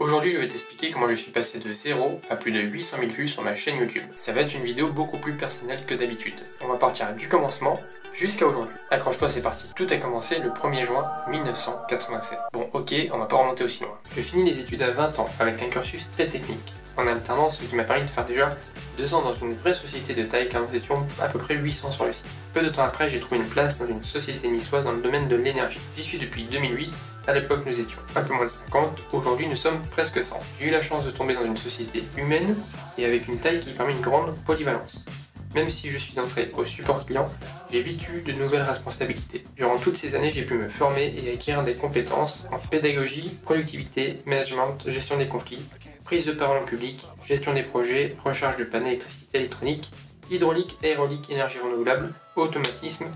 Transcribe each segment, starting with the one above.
Aujourd'hui, je vais t'expliquer comment je suis passé de 0 à plus de 800 000 vues sur ma chaîne YouTube. Ça va être une vidéo beaucoup plus personnelle que d'habitude. On va partir du commencement jusqu'à aujourd'hui. Accroche-toi, c'est parti. Tout a commencé le 1er juin 1987. Bon, ok, on va pas remonter aussi loin. Je finis les études à 20 ans avec un cursus très technique, en alternance, ce qui m'a permis de faire déjà 2 ans dans une vraie société de taille car nous étions à peu près 800 sur le site. Peu de temps après, j'ai trouvé une place dans une société niçoise dans le domaine de l'énergie. J'y suis depuis 2008, à l'époque nous étions un peu moins de 50, aujourd'hui nous sommes presque 100. J'ai eu la chance de tomber dans une société humaine et avec une taille qui permet une grande polyvalence. Même si je suis entré au support client, j'ai vite eu de nouvelles responsabilités. Durant toutes ces années, j'ai pu me former et acquérir des compétences en pédagogie, productivité, management, gestion des conflits, prise de parole en public, gestion des projets, recharge de panneaux électricité électronique, hydraulique, aérolique, énergie renouvelable, automatisme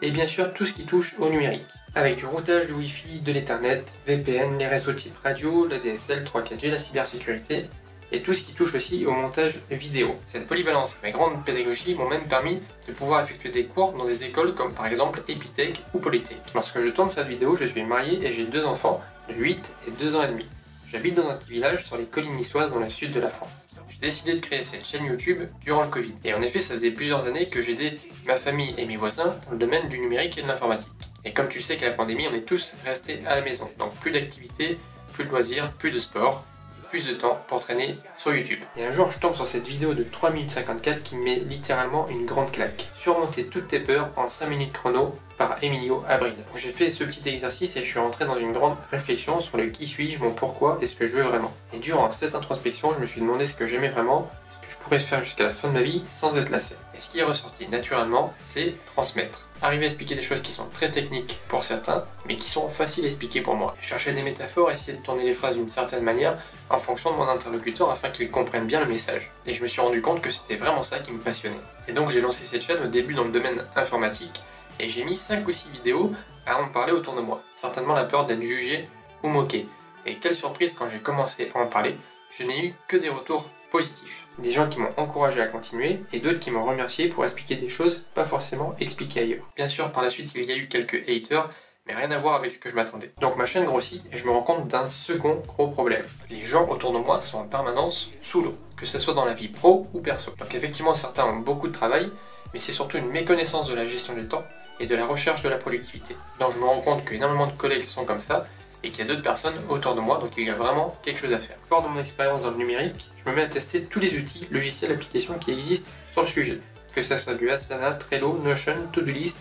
et bien sûr tout ce qui touche au numérique. Avec du routage, du Wi-Fi, de l'Ethernet, VPN, les réseaux type radio, la DSL, 3-4G, la cybersécurité et tout ce qui touche aussi au montage vidéo. Cette polyvalence et ma grande pédagogie m'ont même permis de pouvoir effectuer des cours dans des écoles comme par exemple Epitech ou Polytech. Lorsque je tourne cette vidéo, je suis marié et j'ai 2 enfants de 8 et 2 ans et demi. J'habite dans un petit village sur les collines niçoises dans le sud de la France. J'ai décidé de créer cette chaîne YouTube durant le Covid. Et en effet, ça faisait plusieurs années que j'aidais ma famille et mes voisins dans le domaine du numérique et de l'informatique. Et comme tu sais qu'à la pandémie, on est tous restés à la maison. Donc plus d'activités, plus de loisirs, plus de sport, plus de temps pour traîner sur YouTube. Et un jour, je tombe sur cette vidéo de 3 minutes 54 qui met littéralement une grande claque. Surmonter toutes tes peurs en 5 minutes chrono par Emilio Abril. J'ai fait ce petit exercice et je suis rentré dans une grande réflexion sur le qui suis-je, mon pourquoi et ce que je veux vraiment. Et durant cette introspection, je me suis demandé ce que j'aimais vraiment, ce que je pourrais faire jusqu'à la fin de ma vie sans être lassé. Et ce qui est ressorti naturellement, c'est transmettre. Arriver à expliquer des choses qui sont très techniques pour certains, mais qui sont faciles à expliquer pour moi. Chercher des métaphores, essayer de tourner les phrases d'une certaine manière en fonction de mon interlocuteur afin qu'il comprenne bien le message. Et je me suis rendu compte que c'était vraiment ça qui me passionnait. Et donc j'ai lancé cette chaîne au début dans le domaine informatique et j'ai mis 5 ou 6 vidéos à en parler autour de moi. Certainement la peur d'être jugé ou moqué. Et quelle surprise quand j'ai commencé à en parler, je n'ai eu que des retours positifs. Des gens qui m'ont encouragé à continuer et d'autres qui m'ont remercié pour expliquer des choses pas forcément expliquées ailleurs. Bien sûr, par la suite, il y a eu quelques haters, mais rien à voir avec ce que je m'attendais. Donc ma chaîne grossit et je me rends compte d'un second gros problème. Les gens autour de moi sont en permanence sous l'eau, que ce soit dans la vie pro ou perso. Donc effectivement, certains ont beaucoup de travail, mais c'est surtout une méconnaissance de la gestion du temps et de la recherche de la productivité. Donc je me rends compte qu'énormément de collègues sont comme ça, et qu'il y a d'autres personnes autour de moi, donc il y a vraiment quelque chose à faire. Fort de mon expérience dans le numérique, je me mets à tester tous les outils, logiciels, applications qui existent sur le sujet. Que ce soit du Asana, Trello, Notion, Todoist,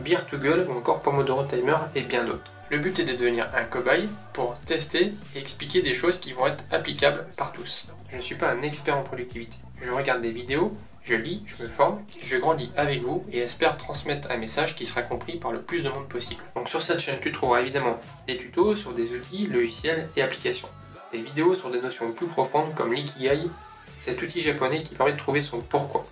Beer2Go ou encore Pomodoro Timer et bien d'autres. Le but est de devenir un cobaye pour tester et expliquer des choses qui vont être applicables par tous. Je ne suis pas un expert en productivité. Je regarde des vidéos, je lis, je me forme, je grandis avec vous et espère transmettre un message qui sera compris par le plus de monde possible. Donc sur cette chaîne, tu trouveras évidemment des tutos sur des outils, logiciels et applications. Des vidéos sur des notions plus profondes comme l'ikigai, cet outil japonais qui permet de trouver son pourquoi.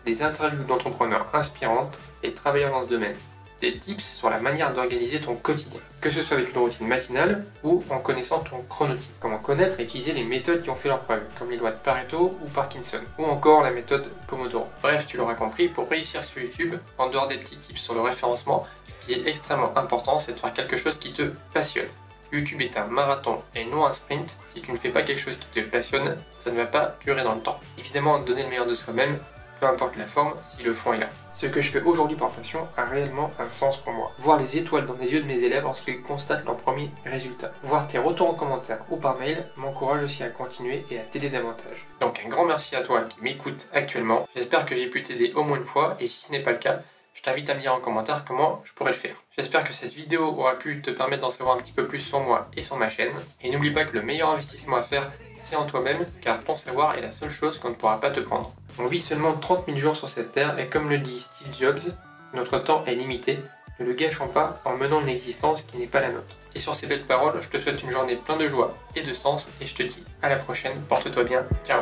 Des interviews d'entrepreneurs inspirantes et travailleurs dans ce domaine. Des tips sur la manière d'organiser ton quotidien, que ce soit avec une routine matinale ou en connaissant ton chronotype. Comment connaître et utiliser les méthodes qui ont fait leur preuve, comme les lois de Pareto ou Parkinson, ou encore la méthode Pomodoro. Bref, tu l'auras compris, pour réussir sur YouTube, en dehors des petits tips sur le référencement, ce qui est extrêmement important, c'est de faire quelque chose qui te passionne. YouTube est un marathon et non un sprint. Si tu ne fais pas quelque chose qui te passionne, ça ne va pas durer dans le temps. Évidemment, donner le meilleur de soi-même, peu importe la forme, si le fond est là. Ce que je fais aujourd'hui par passion a réellement un sens pour moi. Voir les étoiles dans les yeux de mes élèves lorsqu'ils constatent leurs premiers résultats. Voir tes retours en commentaire ou par mail m'encourage aussi à continuer et à t'aider davantage. Donc un grand merci à toi qui m'écoute actuellement. J'espère que j'ai pu t'aider au moins une fois et si ce n'est pas le cas, je t'invite à me dire en commentaire comment je pourrais le faire. J'espère que cette vidéo aura pu te permettre d'en savoir un petit peu plus sur moi et sur ma chaîne. Et n'oublie pas que le meilleur investissement à faire, c'est en toi-même, car ton savoir est la seule chose qu'on ne pourra pas te prendre. On vit seulement 30 000 jours sur cette terre et comme le dit Steve Jobs, notre temps est limité, ne le gâchons pas en menant une existence qui n'est pas la nôtre. Et sur ces belles paroles, je te souhaite une journée pleine de joie et de sens et je te dis à la prochaine, porte-toi bien, ciao.